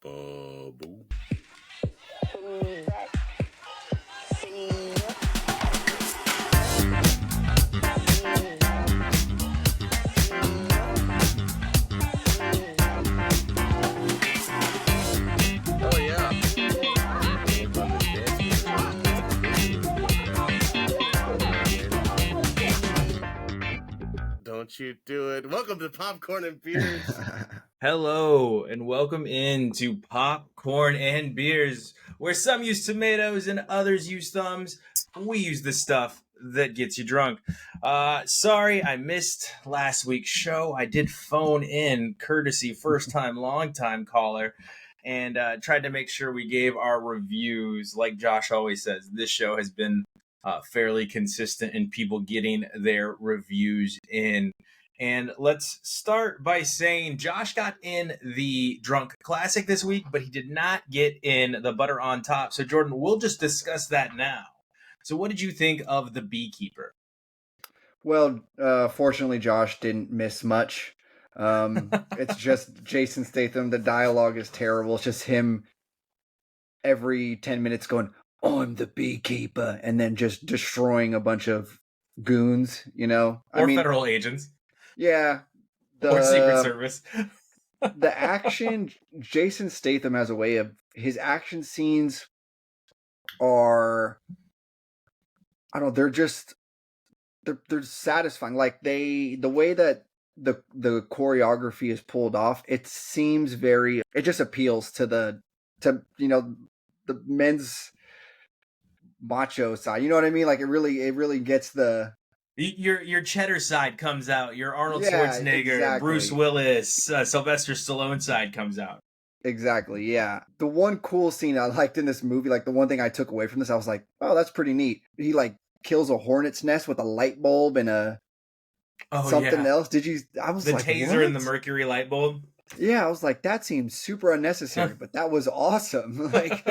Bubble. Oh yeah. Don't you do it. Welcome to Popcorn and Beers. Hello, and welcome into Popcorn and Beers, where some use tomatoes and others use thumbs. We use the stuff that gets you drunk. Sorry, I missed last week's show. I did phone in, courtesy first time, long time caller, and tried to make sure we gave our reviews. Like Josh always says, this show has been fairly consistent in people getting their reviews in. And let's start by saying Josh got in the Drunk Classic this week, but he did not get in the Butter on Top. So, Jordan, we'll just discuss that now. So what did you think of The Beekeeper? Well, fortunately, Josh didn't miss much. It's just Jason Statham. The dialogue is terrible. It's just him every 10 minutes going, I'm the beekeeper, and then just destroying a bunch of goons, you know? Or federal agents. Yeah. Or Secret Service. The action, Jason Statham has a way of, his action scenes are, I don't know, they're satisfying. Like the way that the choreography is pulled off, it seems it just appeals to the men's macho side. You know what I mean? Like it really gets the your cheddar side comes out. Your Arnold Schwarzenegger, exactly. Bruce Willis, Sylvester Stallone side comes out. Exactly, yeah. The one cool scene I liked in this movie, like the one thing I took away from this, I was like, oh, that's pretty neat. He like kills a hornet's nest with a light bulb and something else. I was the like, taser what? and the mercury light bulb. Yeah, I was like, that seems super unnecessary, but that was awesome. Like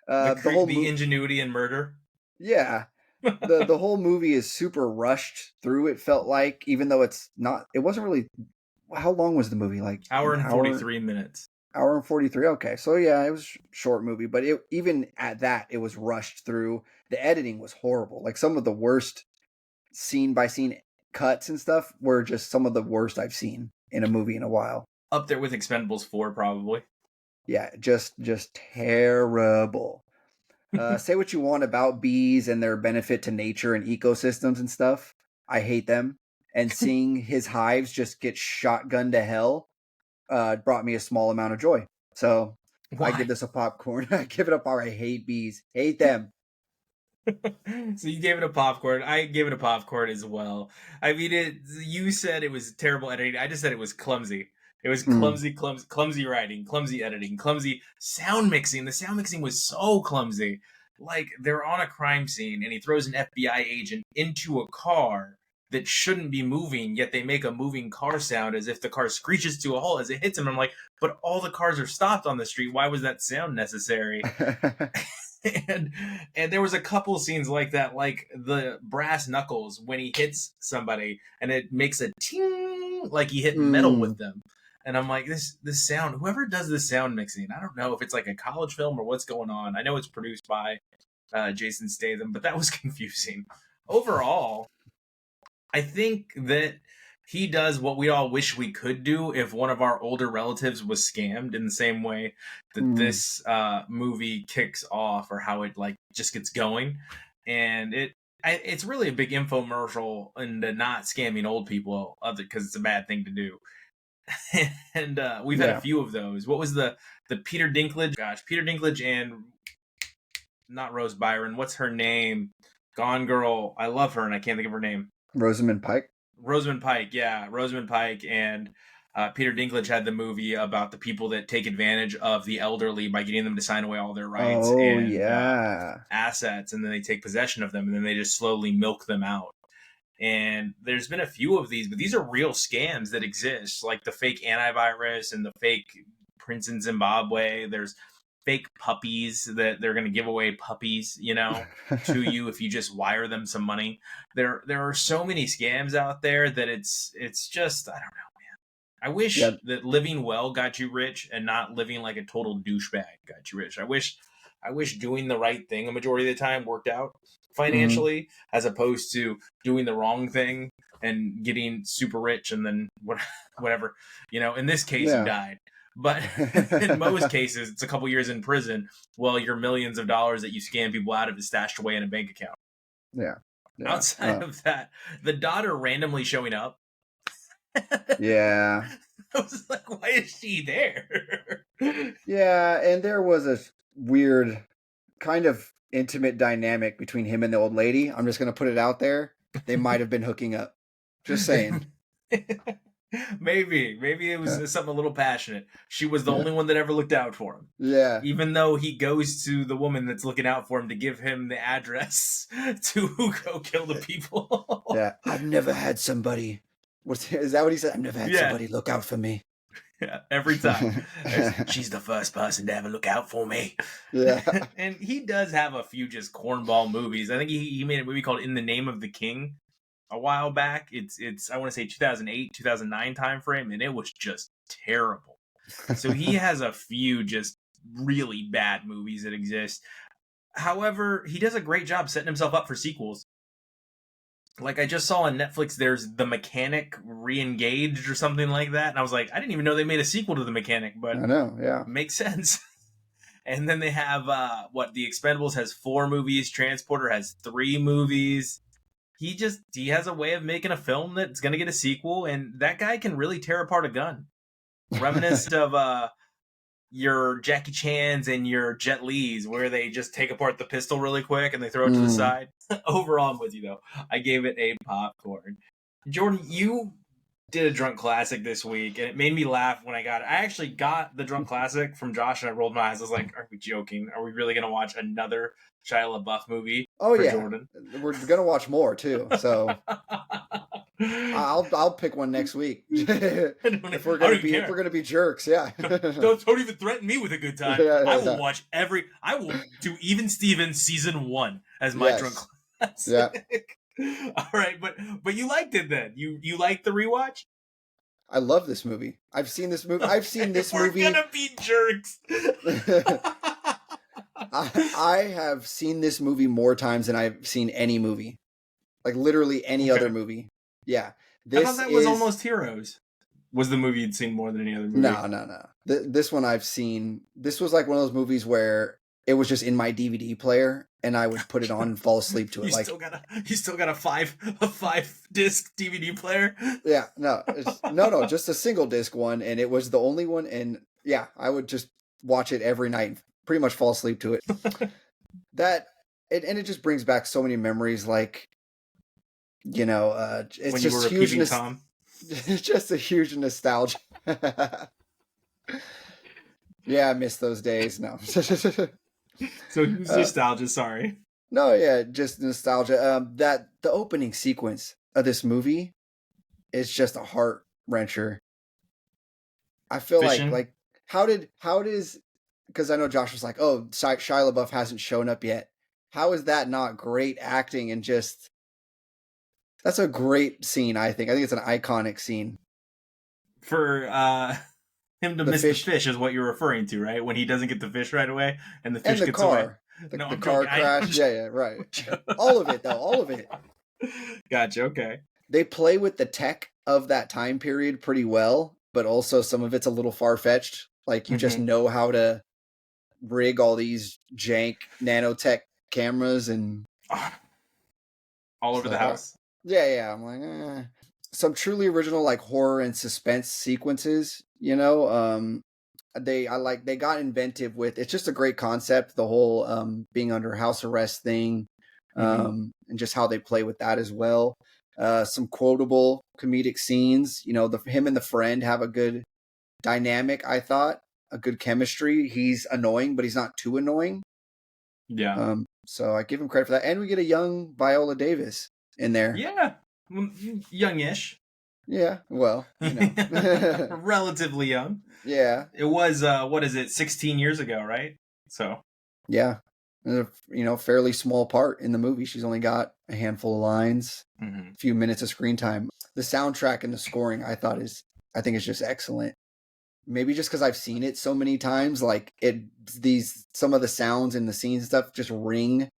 the ingenuity and murder. Yeah. The whole movie is super rushed through, it felt like, even though it wasn't really. How long was the movie? Like hour and 43 minutes. Hour and 43. Okay. So yeah, it was a short movie, but even at that, it was rushed through. The editing was horrible. Like some of the worst scene by scene cuts and stuff were just some of the worst I've seen in a movie in a while. Up there with Expendables 4, probably. Yeah, just terrible. Say what you want about bees and their benefit to nature and ecosystems and stuff. I hate them. And seeing his hives just get shotgunned to hell brought me a small amount of joy. So why? I give this a popcorn. I give it a popcorn. I hate bees. Hate them. So you gave it a popcorn. I gave it a popcorn as well. I mean, you said it was terrible editing. I just said it was clumsy. It was clumsy writing, clumsy editing, clumsy sound mixing. The sound mixing was so clumsy. Like they're on a crime scene and he throws an FBI agent into a car that shouldn't be moving, yet they make a moving car sound as if the car screeches to a halt as it hits him. I'm like, but all the cars are stopped on the street. Why was that sound necessary? and there was a couple scenes like that, like the brass knuckles when he hits somebody and it makes a ting like he hit metal with them. And I'm like, this sound, whoever does this sound mixing, I don't know if it's like a college film or what's going on. I know it's produced by Jason Statham, but that was confusing. Overall, I think that he does what we all wish we could do if one of our older relatives was scammed, in the same way that this movie kicks off, or how it like just gets going. And it's really a big infomercial into not scamming old people, because it's a bad thing to do. And we've had a few of those. What was the Peter Dinklage? Gosh, Peter Dinklage and not Rose Byron. What's her name? Gone Girl. I love her and I can't think of her name. Rosamund Pike. Rosamund Pike, yeah. Rosamund Pike and Peter Dinklage had the movie about the people that take advantage of the elderly by getting them to sign away all their rights and assets, and then they take possession of them, and then they just slowly milk them out. And there's been a few of these, but these are real scams that exist, like the fake antivirus and the fake Prince in Zimbabwe. There's fake puppies that they're going to give away puppies, to you if you just wire them some money. There are so many scams out there that it's just, I don't know, man. I wish Yeah. that living well got you rich and not living like a total douchebag got you rich. I wish doing the right thing a majority of the time worked out financially, as opposed to doing the wrong thing and getting super rich and then whatever. In this case, you Yeah. died. But in most cases, it's a couple years in prison while your millions of dollars that you scam people out of is stashed away in a bank account. Yeah. Outside of that, the daughter randomly showing up. Yeah. I was like, why is she there? Yeah, and there was a weird kind of intimate dynamic between him and the old lady. I'm just going to put it out there. They might have been hooking up. Just saying. Maybe it was something a little passionate. She was the only one that ever looked out for him. Yeah. Even though he goes to the woman that's looking out for him to give him the address to go kill the people. Yeah. I've never had somebody. Is that what he said? I've never had somebody look out for me. Yeah, every time. She's the first person to ever look out for me. Yeah. And he does have a few just cornball movies. I think he made a movie called In the Name of the King a while back. It's I want to say 2008, 2009 time frame, and it was just terrible. So he has a few just really bad movies that exist. However, he does a great job setting himself up for sequels. Like, I just saw on Netflix, there's The Mechanic Re-Engaged or something like that. And I was like, I didn't even know they made a sequel to The Mechanic, but I know, yeah. Makes sense. And then they have, The Expendables has 4 movies. Transporter has 3 movies. He has a way of making a film that's going to get a sequel. And that guy can really tear apart a gun. Reminiscent of your Jackie Chan's and your Jet Li's, where they just take apart the pistol really quick and they throw it to the side. Overall, I'm with you, though. I gave it a popcorn. Jordan, you did a drunk classic this week, and it made me laugh when I got it. I actually got the drunk classic from Josh, and I rolled my eyes. I was like, are we joking? Are we really going to watch another Shia LaBeouf movie for Jordan? We're going to watch more, too, so... I'll pick one next week if we're gonna be jerks. Yeah, don't even threaten me with a good time. I will watch I will do Even Stevens season 1 as my drunk classic. Yeah. All right, but you liked it then. You liked the rewatch? I love this movie. I've seen this movie. We're gonna be jerks. I have seen this movie more times than I've seen any movie, like literally any other movie. Yeah, I thought that was Almost Heroes. Was the movie you'd seen more than any other movie? No. This one I've seen. This was like one of those movies where it was just in my DVD player, and I would put it on and fall asleep to it. You still got a 5-disc DVD player? Yeah, no, just a single disc one, and it was the only one. And yeah, I would just watch it every night, and pretty much fall asleep to it. And it just brings back so many memories, like. It's when just huge. Tom? It's just a huge nostalgia. Yeah, I miss those days. No. So nostalgia. Sorry. No, yeah, just nostalgia. That the opening sequence of this movie is just a heart wrencher. I feel like how does because I know Josh was like, oh, Shia LaBeouf hasn't shown up yet. How is that not great acting and just. That's a great scene, I think. I think it's an iconic scene. For him to miss the fish is what you're referring to, right? When he doesn't get the fish right away and the fish gets away. The car crash. Yeah, right. All of it, though. All of it. Gotcha, okay. They play with the tech of that time period pretty well, but also some of it's a little far-fetched. Like, you just know how to rig all these jank nanotech cameras and... all over the house. Yeah. I'm like, some truly original like horror and suspense sequences. They got inventive with. It's just a great concept. The whole being under house arrest thing, and just how they play with that as well. Some quotable comedic scenes. Him and the friend have a good dynamic. I thought a good chemistry. He's annoying, but he's not too annoying. Yeah. So I give him credit for that, and we get a young Viola Davis in there. Yeah. Youngish. Yeah, well, relatively young. Yeah. It was, 16 years ago, right? So. Yeah. Fairly small part in the movie. She's only got a handful of lines, a few minutes of screen time. The soundtrack and the scoring, I thought, is I think it's just excellent. Maybe just because I've seen it so many times, like some of the sounds and the scenes and stuff just ring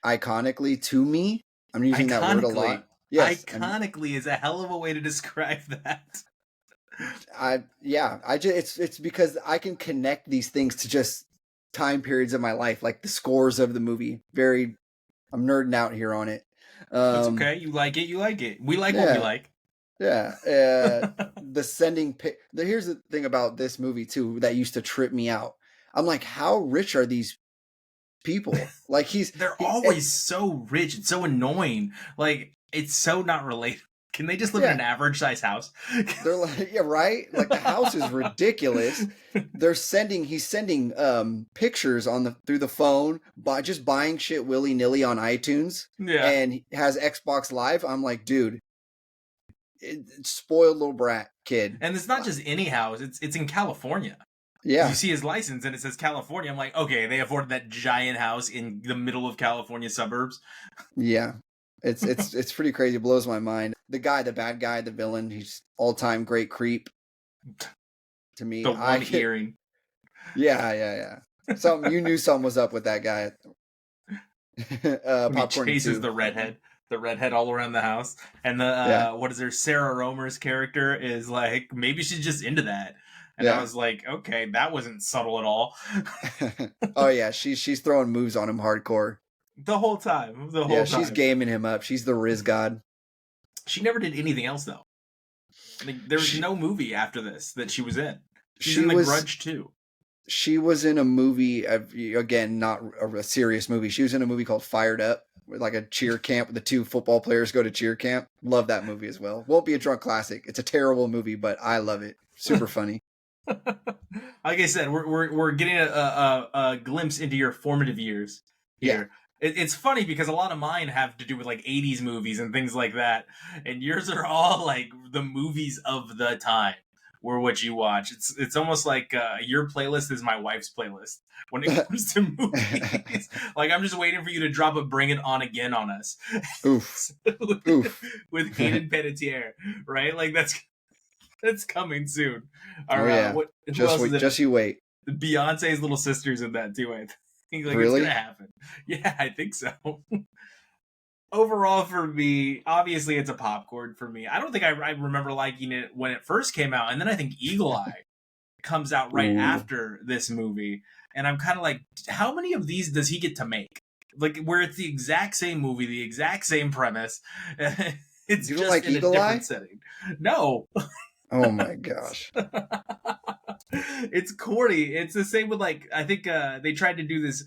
iconically to me. I'm using that word a lot. Yes, Iconically is a hell of a way to describe that. it's because I can connect these things to just time periods of my life, like the scores of the movie. I'm nerding out here on it. That's okay. You like it. We like what we like. Yeah. Here's the thing about this movie too that used to trip me out. I'm like, how rich are these people? Like they're always so rich. It's so annoying. Like, it's so not related. Can they just live in an average size house? They're like, yeah, right? Like the house is ridiculous. He's sending pictures through the phone by just buying shit willy-nilly on iTunes. Yeah. And has Xbox Live. I'm like, dude, spoiled little brat kid. And it's not just any house, it's in California. Yeah. You see his license and it says California. I'm like, okay, they afforded that giant house in the middle of California suburbs. Yeah. It's pretty crazy. It blows my mind. The bad guy, the villain, he's all-time great creep to me. The one hearing. Yeah. You knew something was up with that guy. Popcorn he chases the redhead all around the house, and Sarah Romer's character is like, maybe she's just into that. And I was like, okay, that wasn't subtle at all. Oh yeah, she's throwing moves on him hardcore. The whole time. She's gaming him up. She's the Riz god. She never did anything else though. Like, there was no movie after this that she was in. She's in The Grudge too. She was in a movie, again, not a serious movie. She was in a movie called Fired Up, like a cheer camp. The two football players go to cheer camp. Love that movie as well. Won't be a drunk classic. It's a terrible movie, but I love it. Super funny. Like I said, we're getting a glimpse into your formative years here. Yeah. It's funny because a lot of mine have to do with like 80s movies and things like that, and yours are all like the movies of the time were what you watch. It's almost like your playlist is my wife's playlist when it comes to movies. Like, I'm just waiting for you to drop a Bring It On Again on us. Oof. with Hayden Panettiere, right? Like that's coming soon. All right. Just you wait. Beyonce's little sister's in that too, I think. Like, really? It's gonna happen. Yeah, I think so. Overall, for me, obviously it's a popcorn for me. I don't think I remember liking it when it first came out, and then I think Eagle Eye comes out right after this movie, and I'm kind of like, how many of these does he get to make? Like, where it's the exact same movie, the exact same premise. It's you just like in Eagle a different Eye? setting. No. Oh my gosh. It's corny. It's the same with, like, I think they tried to do this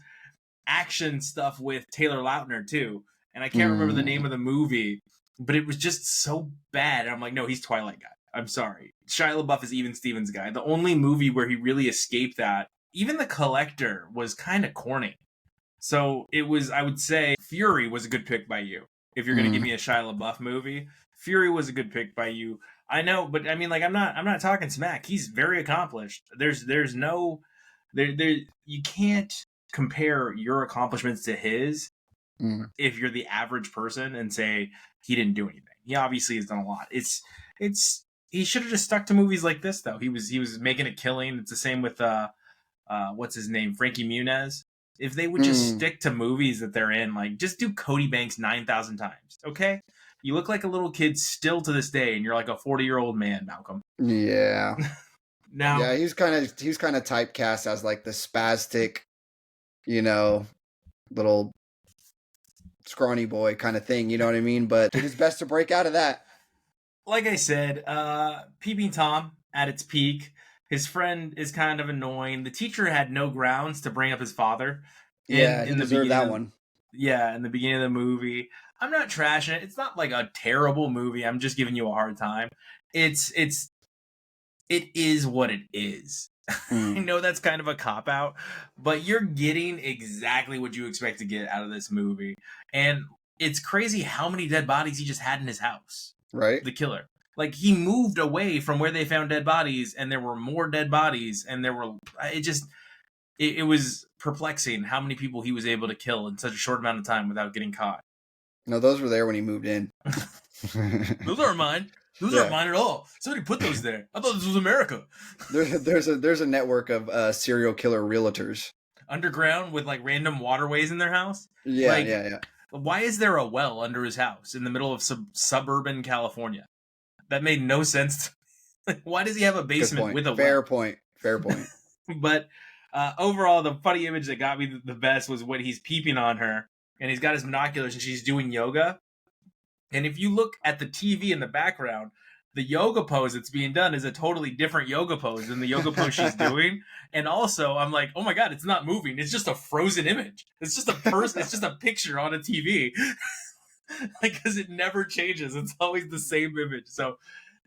action stuff with Taylor Lautner too, and I can't remember the name of the movie, but it was just so bad. And I'm like, no, he's Twilight guy. I'm sorry. Shia LaBeouf is Even Stevens guy. The only movie where he really escaped that, even The Collector, was kind of corny. So it was, I would say, Fury was a good pick by you. If you're going to give me a Shia LaBeouf movie, Fury was a good pick by you. I know, but I mean, like, I'm not talking smack. He's very accomplished. There's no, you can't compare your accomplishments to his if you're the average person and say he didn't do anything. He obviously has done a lot. He should have just stuck to movies like this though. He was making a killing. It's the same with what's his name, Frankie Muniz. If they would just stick to movies that they're in, like, just do Cody Banks 9,000 times, okay? You look like a little kid still to this day, and you're like a 40-year-old man, Malcolm. Yeah. Now, yeah, he's kind of typecast as like the spastic, little scrawny boy kind of thing. You know what I mean? But did his best to break out of that. Like I said, Peeping Tom at its peak. His friend is kind of annoying. The teacher had no grounds to bring up his father. Yeah, he deserved that one. Yeah, in the beginning of the movie. I'm not trashing it. It's not like a terrible movie. I'm just giving you a hard time. It is what it is. I know that's kind of a cop-out, but you're getting exactly what you expect to get out of this movie. And it's crazy how many dead bodies he just had in his house. Right. The killer. Like, he moved away from where they found dead bodies, and there were more dead bodies, and it was perplexing how many people he was able to kill in such a short amount of time without getting caught. No, those were there when he moved in. Those aren't mine. Those aren't mine at all. Somebody put those there. I thought this was America. There's a network of serial killer realtors Underground with like random waterways in their house. Yeah, Like, yeah. why is there a well under his house in the middle of suburban California? That made no sense. Why does he have a basement with a Fair well? point. But overall, the funny image that got me the best was when he's peeping on her and he's got his binoculars and she's doing yoga. And if you look at the TV in the background, the yoga pose that's being done is a totally different yoga pose than the yoga pose she's doing. And also, I'm like, oh my God, it's not moving. It's just a frozen image. It's just a person. It's just a picture on a TV. Like, because it never changes. It's always the same image. So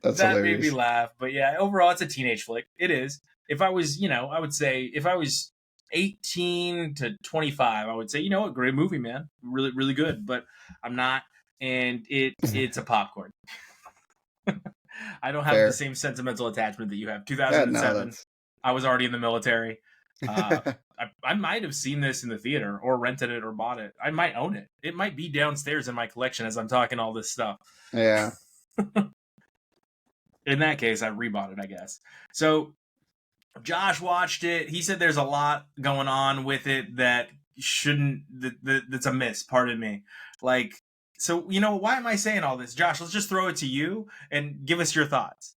That's that hilarious. made me laugh. But yeah, overall, it's a teenage flick. It is. If I was, I would say if I was 18 to 25, I would say, you know what, great movie, man. Really, really good. But I'm not. And it's a popcorn. I don't have Fair. the same sentimental attachment that you have. 2007, I was already in the military. I might have seen this in the theater or rented it or bought it. I might own it. It might be downstairs in my collection as I'm talking all this stuff. Yeah. In that case, I rebought it, I guess. So Josh watched it. He said there's a lot going on with it that that's a miss. Pardon me. Like, so, why am I saying all this? Josh, let's just throw it to you and give us your thoughts.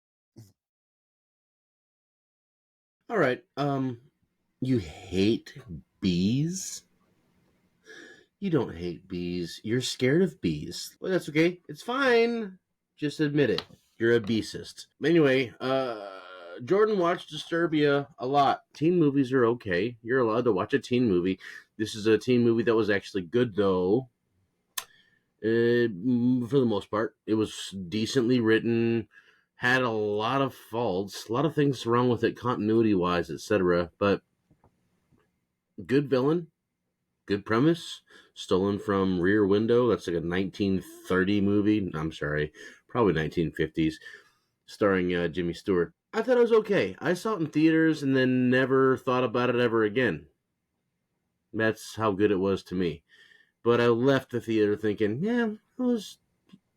All right. You hate bees? You don't hate bees. You're scared of bees. Well, that's okay. It's fine. Just admit it. You're a beecist. Anyway, Jordan watched Disturbia a lot. Teen movies are okay. You're allowed to watch a teen movie. This is a teen movie that was actually good, though. For the most part, it was decently written, had a lot of faults, a lot of things wrong with it continuity-wise, etc. But good villain, good premise, stolen from Rear Window. That's like a 1930 movie. I'm sorry, probably 1950s, starring Jimmy Stewart. I thought it was okay. I saw it in theaters and then never thought about it ever again. That's how good it was to me. But I left the theater thinking, yeah, it was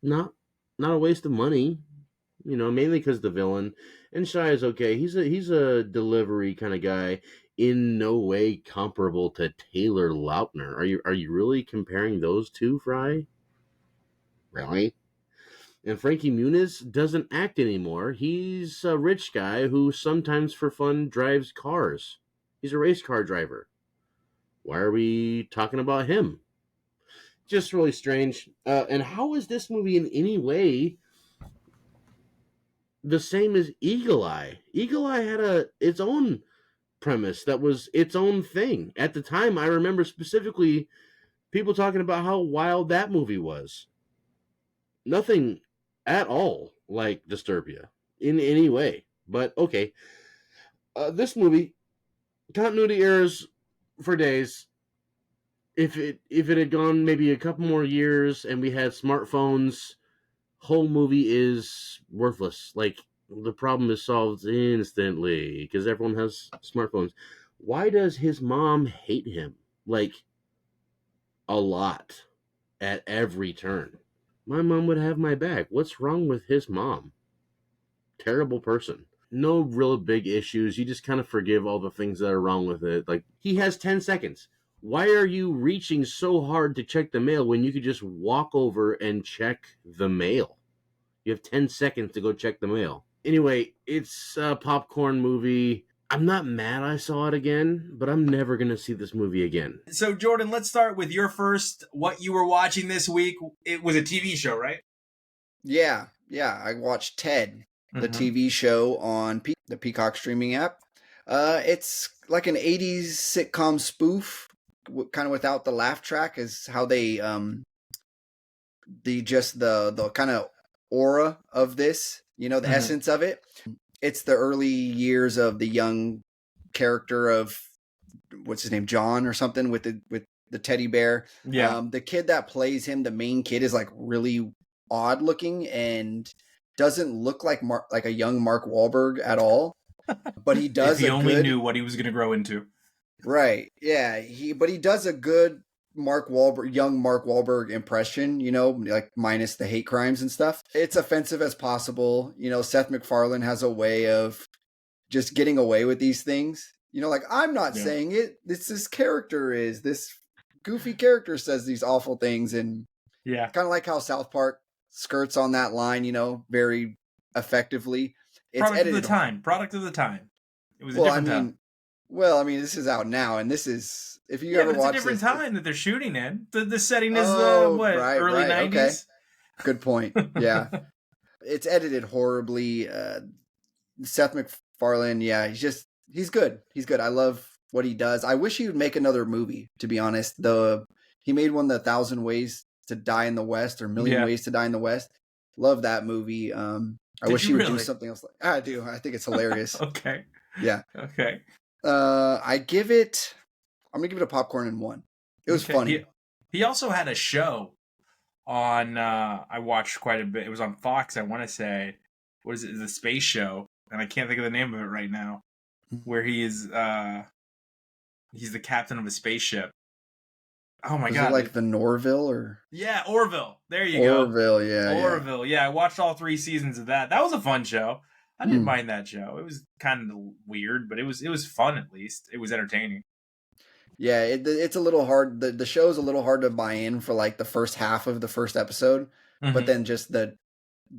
not a waste of money. Mainly because the villain. And Shy is okay. He's a delivery kind of guy. In no way comparable to Taylor Lautner. Are you really comparing those two, Fry? Really? And Frankie Muniz doesn't act anymore. He's a rich guy who sometimes for fun drives cars. He's a race car driver. Why are we talking about him? Just really strange. And how is this movie in any way the same as Eagle Eye? Eagle Eye had its own premise that was its own thing. At the time, I remember specifically people talking about how wild that movie was. Nothing at all like Disturbia in any way. But okay. This movie, continuity errors for days. If it had gone maybe a couple more years and we had smartphones, whole movie is worthless. Like, the problem is solved instantly because everyone has smartphones. Why does his mom hate him? Like, a lot at every turn. My mom would have my back. What's wrong with his mom? Terrible person. No real big issues. You just kind of forgive all the things that are wrong with it. Like, he has 10 seconds. Why are you reaching so hard to check the mail when you could just walk over and check the mail? You have 10 seconds to go check the mail. Anyway, it's a popcorn movie. I'm not mad I saw it again, but I'm never going to see this movie again. So, Jordan, let's start with your first, what you were watching this week. It was a TV show, right? Yeah. I watched Ted, the TV show on the Peacock streaming app. It's like an 80s sitcom spoof, kind of without the laugh track, is how they the kind of aura of this, the essence of it. It's the early years of the young character of, what's his name, John or something, with the teddy bear. Yeah. The kid that plays him, the main kid, is like really odd looking and doesn't look like a young Mark Wahlberg at all. But he does. If he only knew what he was going to grow into. Right. Yeah. But he does a good young Mark Wahlberg impression, like minus the hate crimes and stuff. It's offensive as possible. Seth MacFarlane has a way of just getting away with these things. Like, I'm not saying it. This character is. This goofy character says these awful things. And kind of like how South Park skirts on that line, very effectively. It's Product of the time. It was a different time. Well, this is out now, and this is, if you ever watch it's a different time that they're shooting in. The setting is early 90s? Okay. Good point. Yeah. It's edited horribly. Seth MacFarlane, he's good. He's good. I love what he does. I wish he would make another movie, to be honest. He made one, The 1,000 Ways to Die in the West, or Million Ways to Die in the West. Love that movie. I wish he would do something else. I do. I think it's hilarious. Okay. Yeah. Okay. I'm gonna give it a popcorn and 1. It was funny. He also had a show on, I watched quite a bit. It was on Fox, I want to say. What is it? The Space Show. And I can't think of the name of it right now. Where he is, he's the captain of a spaceship. Oh my God. Is it like the Norville or? Yeah, Orville. There you go. Orville, yeah. Orville. Yeah, I watched all 3 seasons of that. That was a fun show. I didn't mind that show. It was kind of weird, but it was fun at least. It was entertaining. Yeah, it's a little hard. The show's a little hard to buy in for like the first half of the first episode, but then just the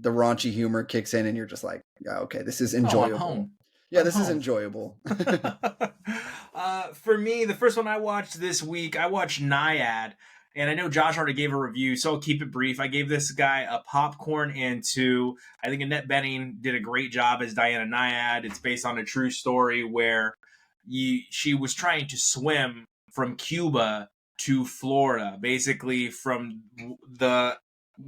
raunchy humor kicks in, and you're just like, yeah, okay, this is enjoyable. I'm home. Yeah, this is enjoyable. For me, the first one I watched this week, I watched Naiad. And I know Josh already gave a review, so I'll keep it brief. I gave this guy a popcorn and 2. I think Annette Bening did a great job as Diana Naiad. It's based on a true story where she was trying to swim from Cuba to Florida, basically from the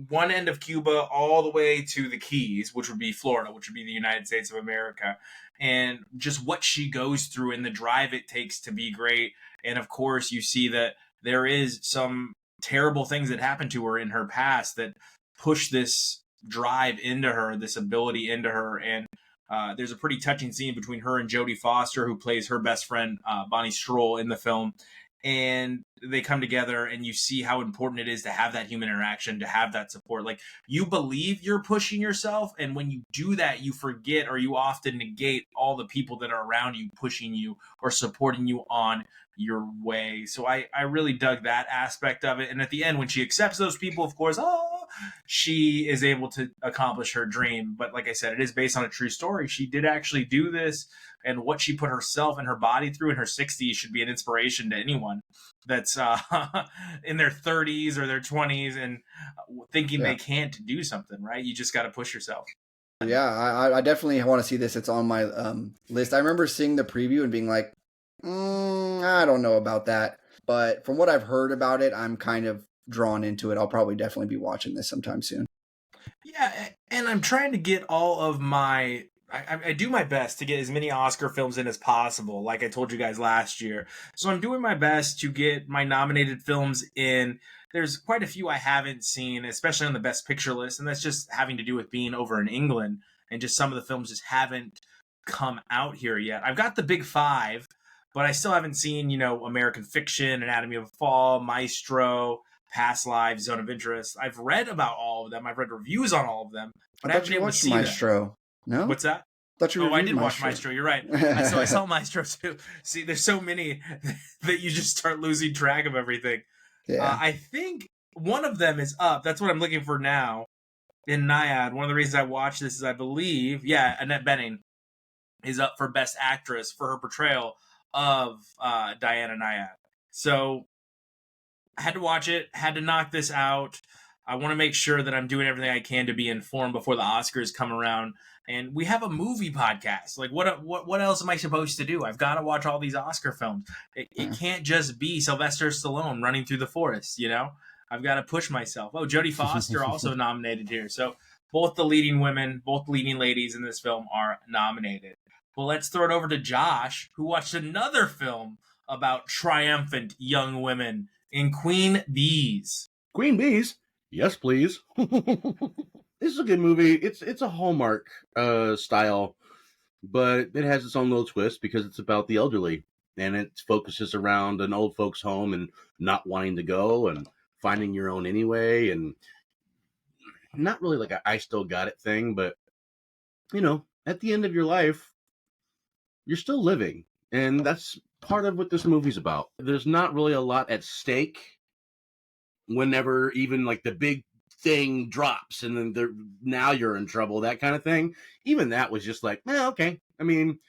one end of Cuba all the way to the Keys, which would be Florida, which would be the United States of America. And just what she goes through and the drive it takes to be great. And of course, you see that there is some terrible things that happened to her in her past that push this drive into her, this ability into her. And there's a pretty touching scene between her and Jodie Foster, who plays her best friend, Bonnie Stroll, in the film. And they come together, and you see how important it is to have that human interaction, to have that support. Like, you believe you're pushing yourself, and when you do that, you forget, or you often negate all the people that are around you pushing you or supporting you on your way. So I really dug that aspect of it. And at the end, when she accepts those people, of course, she is able to accomplish her dream. But like I said, it is based on a true story. She did actually do this, and what she put herself and her body through in her 60s should be an inspiration to anyone that's in their 30s or their 20s and thinking they can't do something, right? You just got to push yourself. Yeah, I definitely want to see this. It's on my list. I remember seeing the preview and being like, I don't know about that. But from what I've heard about it, I'm kind of drawn into it. I'll probably definitely be watching this sometime soon. Yeah, and I'm trying to get all of my... I do my best to get as many Oscar films in as possible, like I told you guys last year. So I'm doing my best to get my nominated films in. There's quite a few I haven't seen, especially on the Best Picture list, and that's just having to do with being over in England, and just some of the films just haven't come out here yet. I've got the big 5, but I still haven't seen, American Fiction, Anatomy of a Fall, Maestro, Past Lives, Zone of Interest. I've read about all of them. I've read reviews on all of them, but I haven't been able to see Maestro. No? What's that? I did watch Maestro. You're right. I saw Maestro too. See, there's so many that you just start losing track of everything. Yeah. I think one of them is up. That's what I'm looking for now in Naiad. One of the reasons I watched this is I believe, Annette Bening is up for Best Actress for her portrayal of Diana Naiad. So I had to watch it, had to knock this out. I want to make sure that I'm doing everything I can to be informed before the Oscars come around. And we have a movie podcast. Like, what else am I supposed to do? I've got to watch all these Oscar films. It can't just be Sylvester Stallone running through the forest, I've got to push myself. Oh, Jodie Foster also nominated here. So both the leading women, both the leading ladies in this film are nominated. Well, let's throw it over to Josh, who watched another film about triumphant young women in Queen Bees. Queen Bees? Yes, please. This is a good movie. It's a Hallmark style, but it has its own little twist because it's about the elderly. and it focuses around an old folks home and not wanting to go and finding your own anyway, and not really like a I still got it thing, but at the end of your life, you're still living. And that's part of what this movie's about. There's not really a lot at stake whenever even like the big thing drops and then now you're in trouble, that kind of thing. Even that was just like, okay. I mean,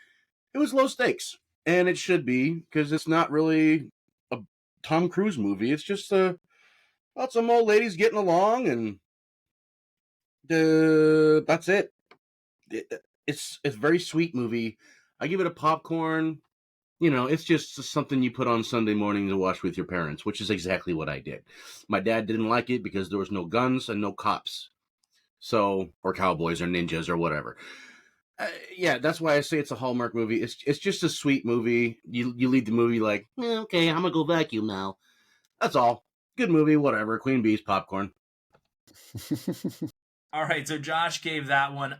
it was low stakes, and it should be, because it's not really a Tom Cruise movie. It's just about some old ladies getting along, and that's it. It's a very sweet movie. I give it a popcorn. It's just something you put on Sunday morning to watch with your parents, which is exactly what I did. My dad didn't like it because there was no guns and no cops, or cowboys or ninjas or whatever. Yeah, that's why I say it's a Hallmark movie. It's just a sweet movie. You leave the movie like, okay, I'm gonna go vacuum now. That's all. Good movie, whatever. Queen Bee's popcorn. All right, so Josh gave that one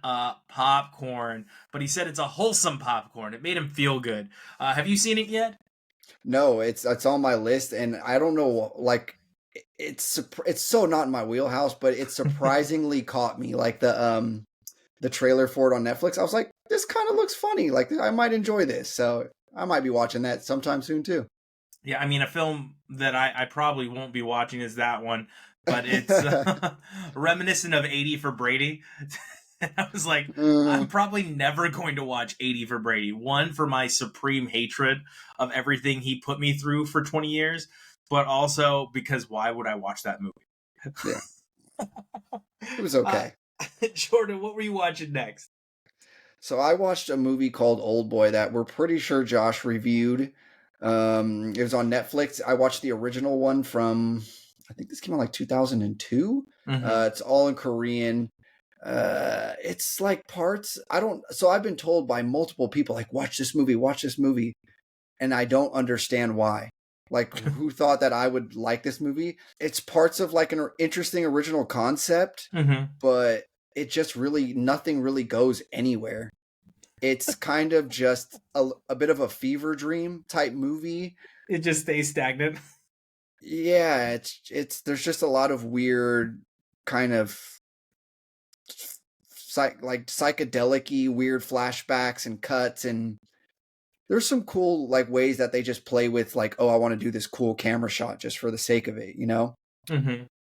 popcorn, but he said it's a wholesome popcorn. It made him feel good. Have you seen it yet? No, it's on my list, and I don't know, like, it's so not in my wheelhouse, but it surprisingly caught me. Like the trailer for it on Netflix, I was like, this kind of looks funny. Like, I might enjoy this, so I might be watching that sometime soon too. Yeah, I mean, a film that I probably won't be watching is that one, but it's reminiscent of 80 for Brady. I was like, I'm probably never going to watch 80 for Brady. One, for my supreme hatred of everything he put me through for 20 years, but also because why would I watch that movie? Yeah. It was okay. Jordan, what were you watching next? So I watched a movie called Old Boy that we're pretty sure Josh reviewed. It was on Netflix. I watched the original one from, I think this came out like 2002. Mm-hmm. It's all in Korean. It's like parts. So I've been told by multiple people, like, watch this movie. And I don't understand why. Like, who thought that I would like this movie? It's parts of like an interesting original concept, but it just nothing really goes anywhere. It's kind of just a bit of a fever dream type movie. It just stays stagnant. Yeah, there's just a lot of weird kind of psychedelic-y weird flashbacks and cuts, and there's some cool like ways that they just play with, like, oh, I want to do this cool camera shot just for the sake of it,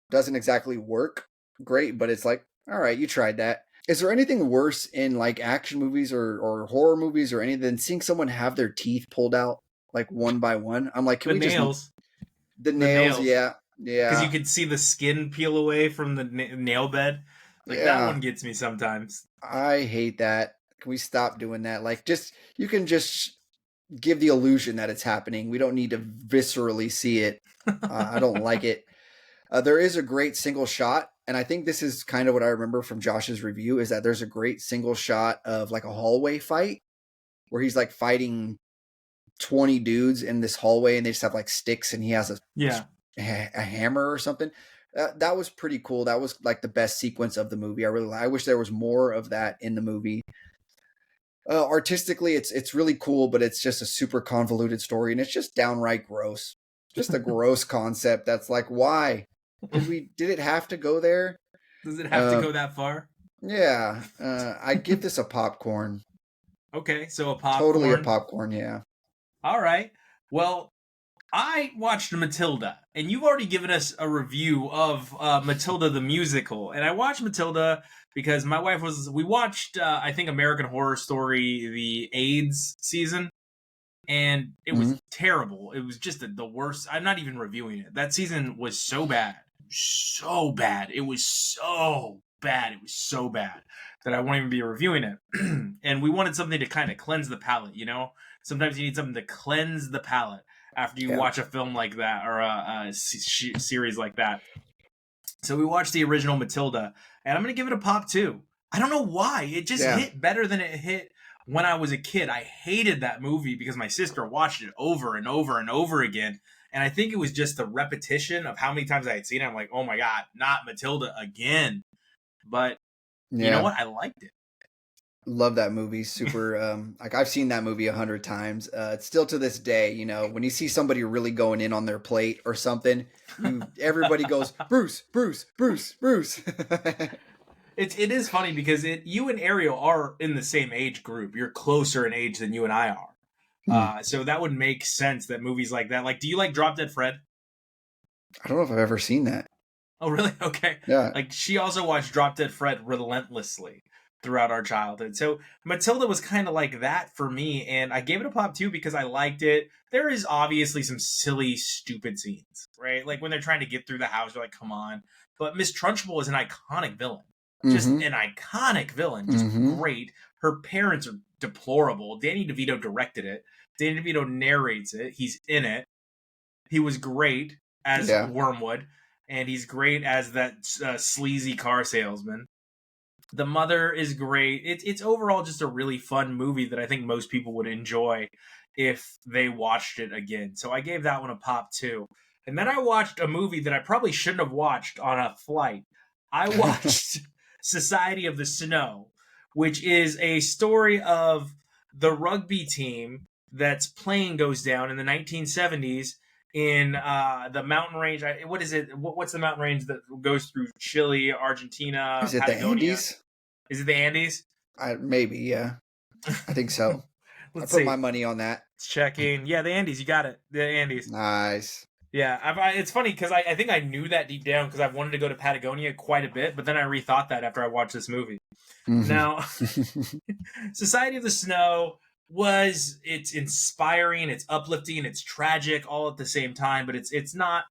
Doesn't exactly work great, but it's like, all right, you tried that. Is there anything worse in like action movies or horror movies or anything than seeing someone have their teeth pulled out like one by one? I'm like, the nails, yeah, because you could see the skin peel away from the nail bed. Like, that one gets me sometimes. I hate that. Can we stop doing that? Like, you can just give the illusion that it's happening. We don't need to viscerally see it. I don't like it. There is a great single shot, and I think this is kind of what I remember from Josh's review, is that there's a great single shot of like a hallway fight where he's like fighting 20 dudes in this hallway, and they just have like sticks, and he has a hammer or something. That was pretty cool. That was like the best sequence of the movie. I wish there was more of that in the movie. Artistically, it's really cool, but it's just a super convoluted story, and it's just downright gross. Just a gross concept that's like, why? Did it have to go there? Does it have to go that far? Yeah. I give this a popcorn. Okay, so a popcorn. Totally a popcorn, yeah. All right. Well, I watched Matilda, and you've already given us a review of Matilda the musical. And I watched Matilda because my wife we watched, I think, American Horror Story, the AIDS season. And it was terrible. It was just the worst. I'm not even reviewing it. That season was so bad. So bad. It was so bad. It was so bad that I won't even be reviewing it. And we wanted something to kind of cleanse the palate, Sometimes you need something to cleanse the palate after you watch a film like that or a series like that. So we watched the original Matilda, and I'm going to give it a pop too. I don't know why. It just hit better than it hit when I was a kid. I hated that movie because my sister watched it over and over and over again. And I think it was just the repetition of how many times I had seen it. I'm like, oh my God, not Matilda again. But you know what? I liked it. Love that movie. Super. Like I've seen that movie 100 times. It's still to this day. You know, when you see somebody really going in on their plate or something, everybody goes Bruce, Bruce, Bruce, Bruce. It is funny because you and Ariel are in the same age group. You're closer in age than you and I are. So that would make sense that movies like that. Like, do you like Drop Dead Fred? I don't know if I've ever seen that. Oh, really? Okay. Yeah. Like, she also watched Drop Dead Fred relentlessly throughout our childhood. So Matilda was kind of like that for me, and I gave it a pop too because I liked it. There is obviously some silly, stupid scenes, right? Like when they're trying to get through the house, you're like, come on. But Miss Trunchbull is an iconic villain. Just an iconic villain. Just great. Her parents are deplorable. Danny DeVito directed it. Danny DeVito narrates it. He's in it. He was great as Wormwood, and he's great as that sleazy car salesman. The mother is great. It's overall just a really fun movie that I think most people would enjoy if they watched it again. So I gave that one a pop too. And then I watched a movie that I probably shouldn't have watched on a flight. I watched Society of the Snow, which is a story of the rugby team that's plane goes down in the 1970s in the mountain range. What is it? What's the mountain range that goes through Chile, Argentina, Is it Patagonia? the Andes? Is it the Andes? Maybe, yeah. I think so. Let's I put see. my money on that. It's checking. Yeah, the Andes. You got it. The Andes. Nice. Yeah, it's funny because I think I knew that deep down because I've wanted to go to Patagonia quite a bit, but then I rethought that after I watched this movie. Now, Society of the Snow it's inspiring, it's uplifting, it's tragic all at the same time, but it's not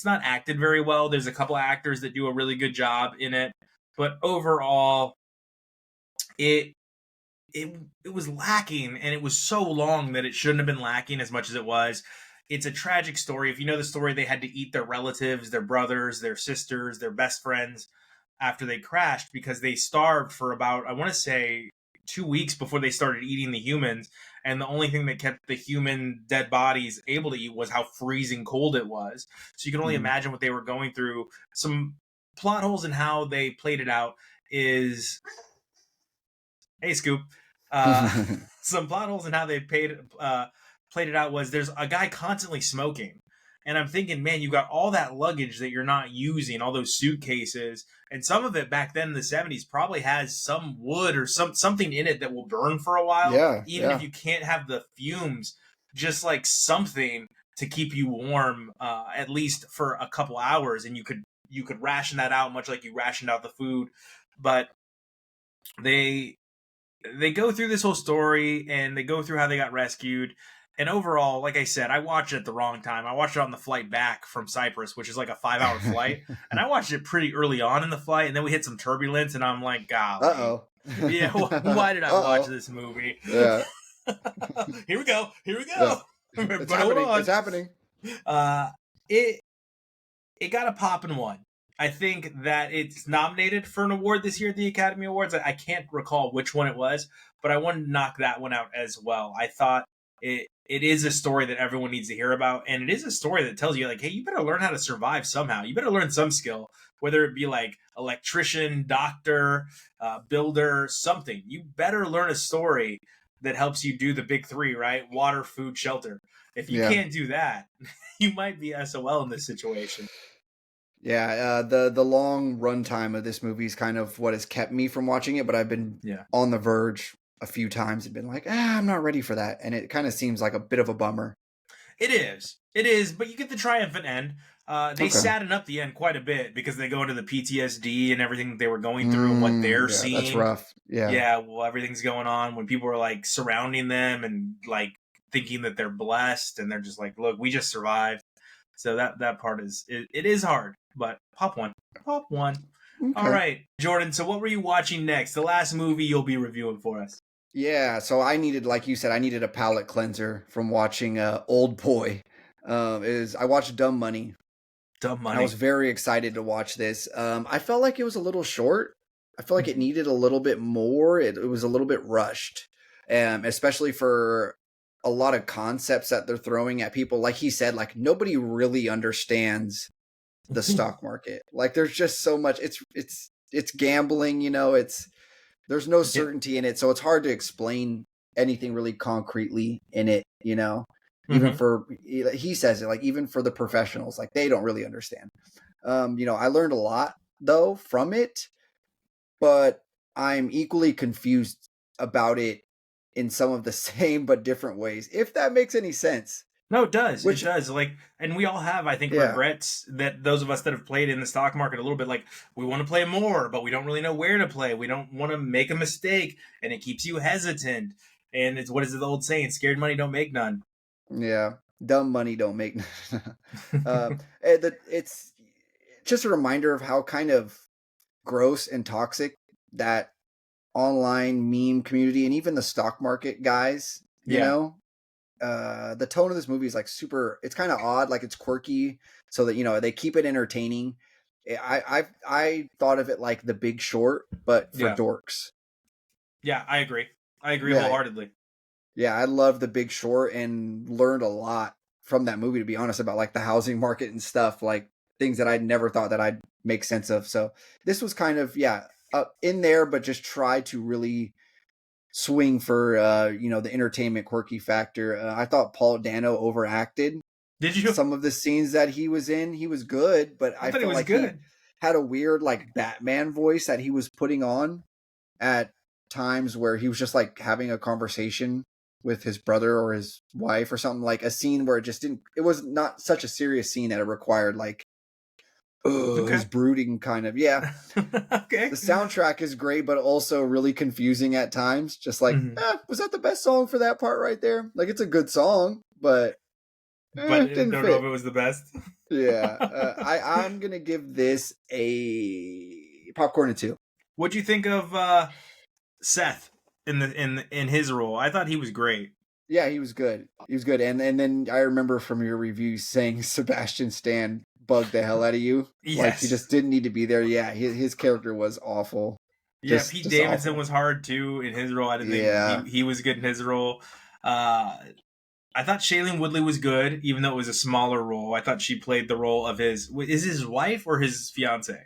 acted very well. There's a couple of actors that do a really good job in it, but overall, it was lacking, and it was so long that it shouldn't have been lacking as much as it was. It's a tragic story. If you know the story, they had to eat their relatives, their brothers, their sisters, their best friends after they crashed because they starved for about, I want to say, 2 weeks before they started eating the humans. And the only thing that kept the human dead bodies able to eat was how freezing cold it was. So you can only imagine what they were going through. Some plot holes in how they played it out is... Hey, Scoop. Some plot holes in how they played it out was there's a guy constantly smoking. And I'm thinking, man, you got all that luggage that you're not using, all those suitcases, and some of it back then in the 70s probably has some wood or something in it that will burn for a while. Even if you can't have the fumes, just like something to keep you warm, at least for a couple hours, and you could ration that out much like you rationed out the food. But they go through this whole story and they go through how they got rescued. And overall, like I said, I watched it at the wrong time. I watched it on the flight back from Cyprus, which is like a 5-hour flight. And I watched it pretty early on in the flight. And then we hit some turbulence. And I'm like, golly. Uh-oh. Yeah, why did I watch this movie? Yeah. Here we go. Yeah. It's happening. It's happening. It got a pop and won. I think that it's nominated for an award this year at the Academy Awards. I can't recall which one it was, but I wanted to knock that one out as well. I thought it is a story that everyone needs to hear about, and it is a story that tells you, like, hey, you better learn how to survive somehow. You better learn some skill, whether it be like electrician, doctor, builder, something. You better learn a story that helps you do the big three, right? Water, food, shelter. If you can't do that, you might be SOL in this situation. Yeah, the long runtime of this movie is kind of what has kept me from watching it, but I've been on the verge a few times and been like, I'm not ready for that. And it kind of seems like a bit of a bummer. It is, but you get the triumphant end. They sadden up the end quite a bit because they go into the PTSD and everything that they were going through and what they're seeing. That's rough. Yeah, well, everything's going on when people are like surrounding them and like thinking that they're blessed, and they're just like, look, we just survived. So that part is hard, but pop one. Okay. All right, Jordan. So what were you watching next? The last movie you'll be reviewing for us. Yeah, so I needed, like you said, a palate cleanser from watching Old Boy. I watched Dumb Money. I was very excited to watch this. I felt like it was a little short. I feel like it needed a little bit more. It was a little bit rushed, especially for a lot of concepts that they're throwing at people. Like he said, like nobody really understands the stock market. Like there's just so much. It's gambling, you know. It's There's no certainty in it, so it's hard to explain anything really concretely in it, even for, he says it, like, even for the professionals, like, they don't really understand. I learned a lot though from it, but I'm equally confused about it in some of the same but different ways, if that makes any sense. No, it does. Which- it does. Like, and we all have, I think, Yeah. regrets that those of us that have played in the stock market a little bit, like, we want to play more, but we don't really know where to play. We don't want to make a mistake, and it keeps you hesitant. And it's, what is the old saying? Scared money don't make none. Yeah. Dumb money don't make. It's just a reminder of how kind of gross and toxic that online meme community and even the stock market guys, the tone of this movie is like super, it's kind of odd, like it's quirky, so that they keep it entertaining. I thought of it like The Big Short, but for dorks. Yeah, I agree wholeheartedly. Yeah, I love The Big Short and learned a lot from that movie, to be honest, about like the housing market and stuff, like things that I'd never thought that I'd make sense of. So this was kind of in there, but just try to really swing for the entertainment quirky factor. I thought Paul Dano overacted. Did you? Some of the scenes that he was in, he was good, but I felt like he had a weird like Batman voice that he was putting on at times, where he was just like having a conversation with his brother or his wife or something, like a scene where it was not such a serious scene that it required like his brooding kind of. Okay. The soundtrack is great, but also really confusing at times. Just like, was that the best song for that part right there? Like, it's a good song, but I don't know if it was the best. Yeah. I'm gonna give this a popcorn and 2. What'd you think of Seth in his role? I thought he was great. Yeah, he was good. And then I remember from your review saying Sebastian Stan bugged the hell out of you. Yes. Like, he just didn't need to be there. Yeah, his character was awful. Yeah, Pete Davidson awful. Was hard too in his role. I didn't think he was good in his role. I thought Shailene Woodley was good, even though it was a smaller role. I thought she played the role of his wife or his fiance?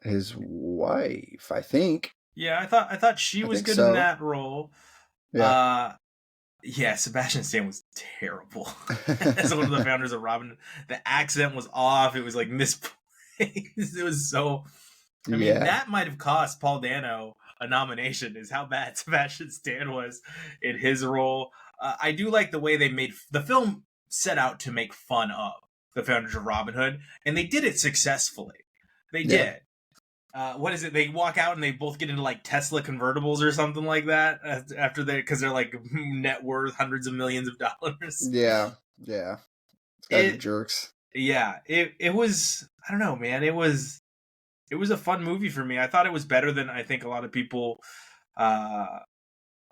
His wife, I think. Yeah, I thought she was good in that role. Yeah. Sebastian Stan was terrible. As one of the founders of Robin, the accent was off. It was like misplaced. It was so. I mean, that might have cost Paul Dano a nomination. Is how bad Sebastian Stan was in his role. I do like the way they made the film set out to make fun of the founders of Robin Hood, and they did it successfully. They did. What is it? They walk out and they both get into like Tesla convertibles or something like that after because they're like net worth hundreds of millions of dollars. Yeah. It's kind of jerks. Yeah, it was. I don't know, man. It was a fun movie for me. I thought it was better than I think a lot of people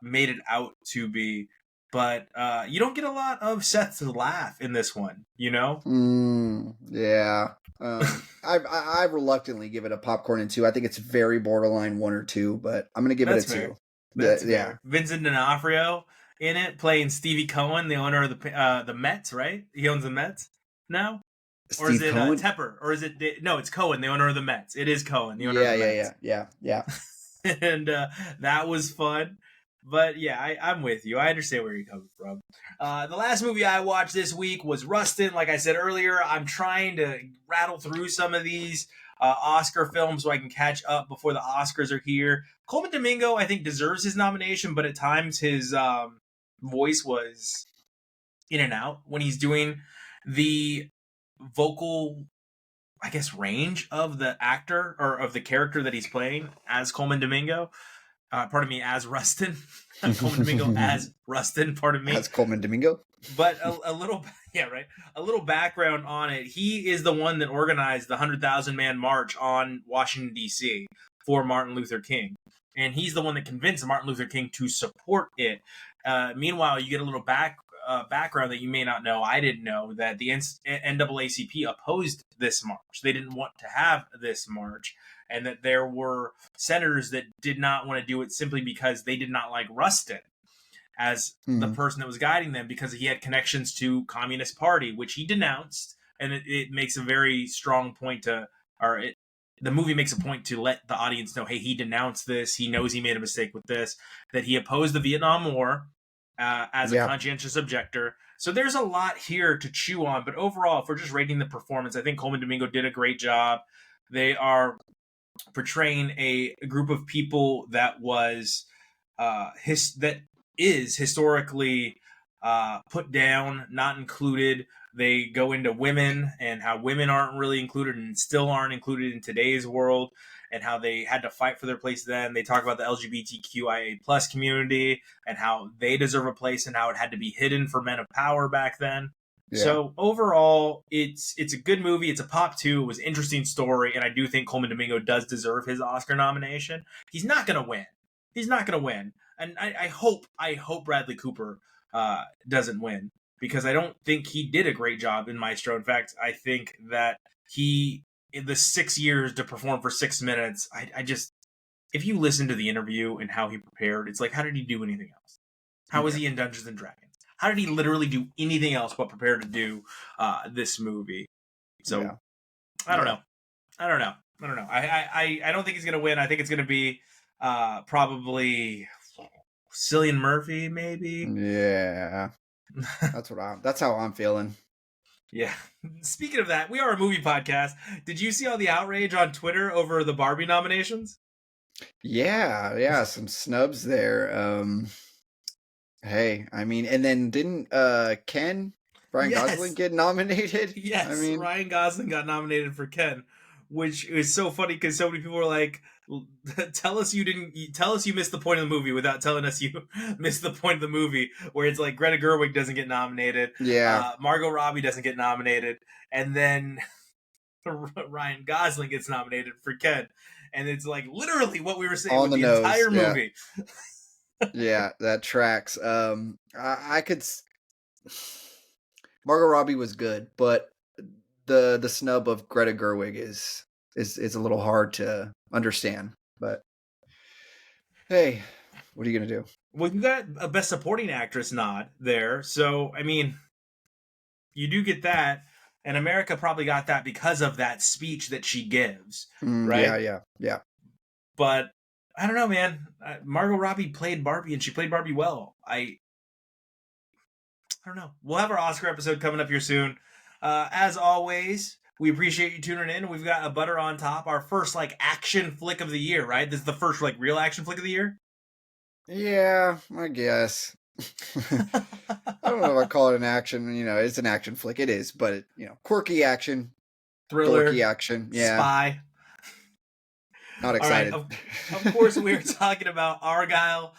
made it out to be. But you don't get a lot of Seth's laugh in this one, Yeah. I reluctantly give it a popcorn and 2. I think it's very borderline 1 or 2, but I'm gonna give it a 2. That's fair. Vincent D'Onofrio in it playing Stevie Cohen, the owner of the Mets, right? He owns the Mets now, or is it Tepper, or is it no? It's Cohen, the owner of the Mets. It is Cohen, the owner of the Mets. Yeah. And that was fun. But yeah, I'm with you. I understand where you're coming from. The last movie I watched this week was Rustin. Like I said earlier, I'm trying to rattle through some of these Oscar films so I can catch up before the Oscars are here. Coleman Domingo, I think, deserves his nomination, but at times his voice was in and out when he's doing the vocal, I guess, range of the actor or of the character that he's playing as Coleman Domingo. As Rustin. Coleman Domingo as Rustin, As Coleman Domingo. But a little, a little background on it. He is the one that organized the 100,000 man march on Washington, D.C. for Martin Luther King. And he's the one that convinced Martin Luther King to support it. Meanwhile, you get a little background that you may not know. I didn't know that the NAACP opposed this march. They didn't want to have this march. And that there were senators that did not want to do it simply because they did not like Rustin as the person that was guiding them, because he had connections to Communist Party, which he denounced. And it makes a very strong point the movie makes a point to let the audience know, hey, he denounced this. He knows he made a mistake with this, that he opposed the Vietnam War as a conscientious objector. So there's a lot here to chew on. But overall, if we're just rating the performance, I think Coleman Domingo did a great job. They are portraying a group of people that was that is historically put down, not included. They go into women and how women aren't really included and still aren't included in today's world, and how they had to fight for their place then. They talk about the LGBTQIA plus community and how they deserve a place and how it had to be hidden for men of power back then. Yeah. So overall, it's a good movie. It's a pop too. It was an interesting story, and I do think Coleman Domingo does deserve his Oscar nomination. He's not going to win. And I hope Bradley Cooper doesn't win, because I don't think he did a great job in Maestro. In fact, I think that he, in the 6 years to perform for 6 minutes, I just, if you listen to the interview and how he prepared, it's like, how did he do anything else? How was he in Dungeons and Dragons? How did he literally do anything else but prepare to do this movie? So, I don't know. I don't think he's going to win. I think it's going to be probably Cillian Murphy, maybe. Yeah. That's how I'm feeling. Yeah. Speaking of that, we are a movie podcast. Did you see all the outrage on Twitter over the Barbie nominations? Yeah, some snubs there. Hey, I mean, and then didn't Ryan Gosling get nominated? Yes, I mean, Ryan Gosling got nominated for Ken, which is so funny because so many people were like, tell us you missed the point of the movie without telling us you missed the point of the movie, where it's like Greta Gerwig doesn't get nominated, Margot Robbie doesn't get nominated, and then Ryan Gosling gets nominated for Ken, and it's like literally what we were saying with the entire movie. Yeah, that tracks. I could. Margot Robbie was good, but the snub of Greta Gerwig is a little hard to understand. But hey, what are you gonna do? Well, you got a Best Supporting Actress nod there, so I mean, you do get that, and America probably got that because of that speech that she gives, right? Yeah. But I don't know, man. Margot Robbie played Barbie, and she played Barbie well. I don't know. We'll have our Oscar episode coming up here soon. As always, we appreciate you tuning in. We've got A Butter on Top, our first action flick of the year, right? This is the first real action flick of the year. Yeah, I guess. I don't know if I call it an action. It's an action flick. It is, but quirky action, thriller, dorky action, spy. Not excited. All right. Of course, we were talking about Argyle.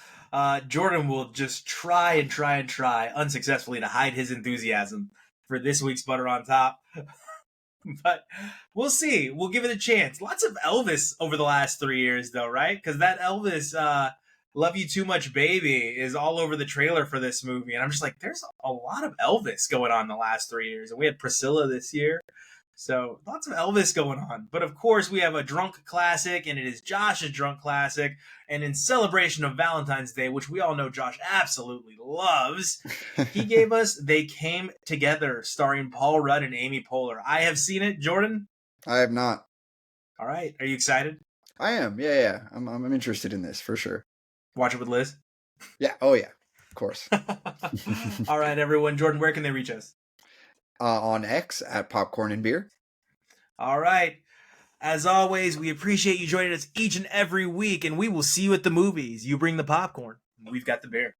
Jordan will just try unsuccessfully to hide his enthusiasm for this week's Butter on Top. But we'll see. We'll give it a chance. Lots of Elvis over the last 3 years, though, right? Because that Elvis Love You Too Much Baby is all over the trailer for this movie. And I'm just like, there's a lot of Elvis going on the last 3 years. And we had Priscilla this year. So lots of Elvis going on. But of course, we have a drunk classic, and it is Josh's drunk classic. And in celebration of Valentine's Day, which we all know Josh absolutely loves, he gave us They Came Together, starring Paul Rudd and Amy Poehler. I have seen it. Jordan? I have not. All right. Are you excited? I am. Yeah. I'm interested in this for sure. Watch it with Liz? Yeah. Oh, yeah. Of course. All right, everyone. Jordan, where can they reach us? On X at Popcorn and Beer. All right. As always, we appreciate you joining us each and every week, and we will see you at the movies. You bring the popcorn. We've got the beer.